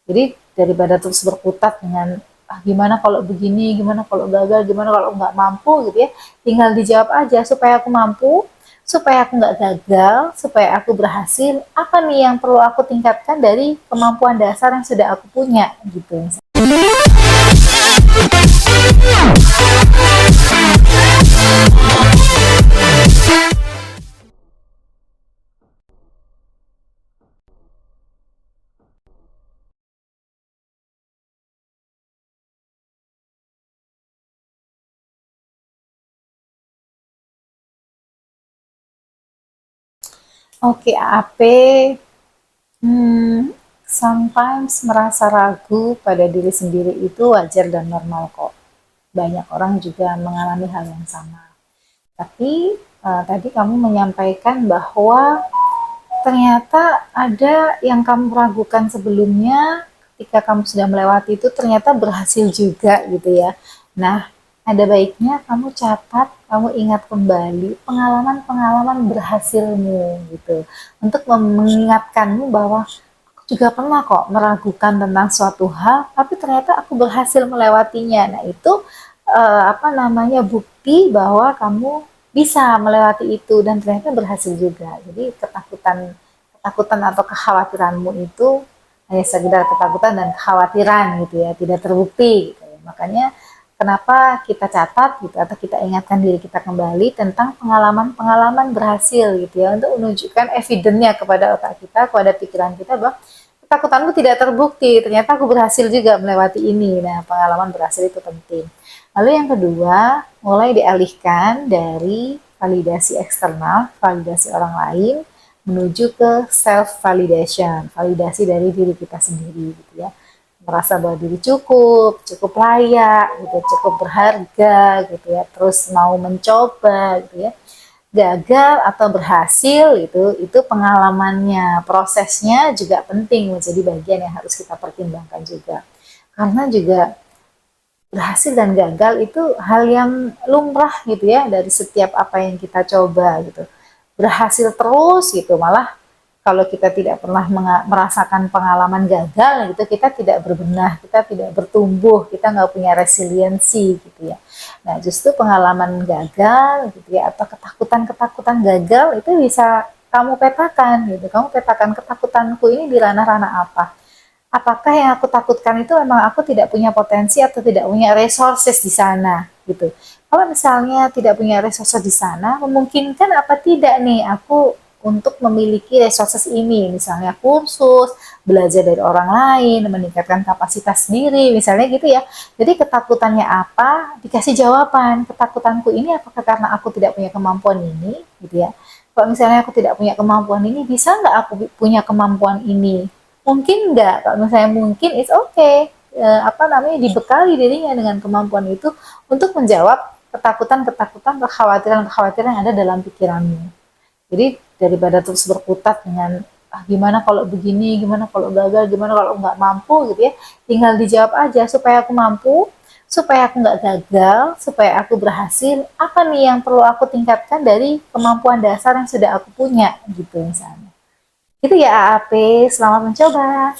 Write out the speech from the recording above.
Jadi daripada terus berkutat dengan gimana kalau begini, gimana kalau gagal, gimana kalau nggak mampu gitu ya, tinggal dijawab aja supaya aku mampu, supaya aku nggak gagal, supaya aku berhasil, apa nih yang perlu aku tingkatkan dari kemampuan dasar yang sudah aku punya gitu. Oke, AP, sometimes merasa ragu pada diri sendiri itu wajar dan normal kok. Banyak orang juga mengalami hal yang sama. Tapi tadi kamu menyampaikan bahwa ternyata ada yang kamu ragukan sebelumnya, ketika kamu sudah melewati itu ternyata berhasil juga gitu ya. Nah, ada baiknya kamu catat, kamu ingat kembali pengalaman-pengalaman berhasilmu gitu. Untuk mengingatkanmu bahwa aku juga pernah kok meragukan tentang suatu hal, tapi ternyata aku berhasil melewatinya. Nah, itu bukti bahwa kamu bisa melewati itu dan ternyata berhasil juga. Jadi ketakutan ketakutan atau kekhawatiranmu itu hanya sekedar ketakutan dan kekhawatiran gitu ya, tidak terbukti gitu ya. Makanya kenapa kita catat gitu atau kita ingatkan diri kita kembali tentang pengalaman-pengalaman berhasil gitu ya, untuk menunjukkan evidence-nya kepada otak kita, kepada pikiran kita bahwa ketakutanmu tidak terbukti, ternyata aku berhasil juga melewati ini. Nah, pengalaman berhasil itu penting. Lalu yang kedua, mulai dialihkan dari validasi eksternal, validasi orang lain, menuju ke self validation, validasi dari diri kita sendiri gitu ya. Merasa bahwa diri cukup, cukup layak gitu, cukup berharga gitu ya, terus mau mencoba gitu ya. Gagal atau berhasil itu pengalamannya, prosesnya juga penting menjadi bagian yang harus kita pertimbangkan juga. Karena juga berhasil dan gagal itu hal yang lumrah gitu ya dari setiap apa yang kita coba gitu. Berhasil terus gitu, malah kalau kita tidak pernah merasakan pengalaman gagal gitu, kita tidak berbenah, kita tidak bertumbuh, kita nggak punya resiliensi gitu ya. Nah, justru pengalaman gagal gitu ya, atau ketakutan-ketakutan gagal itu bisa kamu petakan gitu. Kamu petakan ketakutanku ini di ranah-ranah apa. Apakah yang aku takutkan itu memang aku tidak punya potensi atau tidak punya resources di sana gitu. Kalau misalnya tidak punya resources di sana, memungkinkan apa tidak nih aku untuk memiliki resources ini, misalnya kursus, belajar dari orang lain, meningkatkan kapasitas sendiri, misalnya gitu ya. Jadi ketakutannya apa, dikasih jawaban. Ketakutanku ini apakah karena aku tidak punya kemampuan ini, gitu ya. Kalau misalnya aku tidak punya kemampuan ini, bisa nggak aku punya kemampuan ini? Mungkin enggak, kalau misalnya mungkin it's okay, dibekali dirinya dengan kemampuan itu untuk menjawab ketakutan-ketakutan, kekhawatiran-kekhawatiran yang ada dalam pikiranmu. Jadi daripada terus berkutat dengan gimana kalau begini, gimana kalau gagal, gimana kalau nggak mampu gitu ya, tinggal dijawab aja supaya aku mampu, supaya aku nggak gagal, supaya aku berhasil, apa nih yang perlu aku tingkatkan dari kemampuan dasar yang sudah aku punya gitu misalnya. Itu ya AAP, selamat mencoba.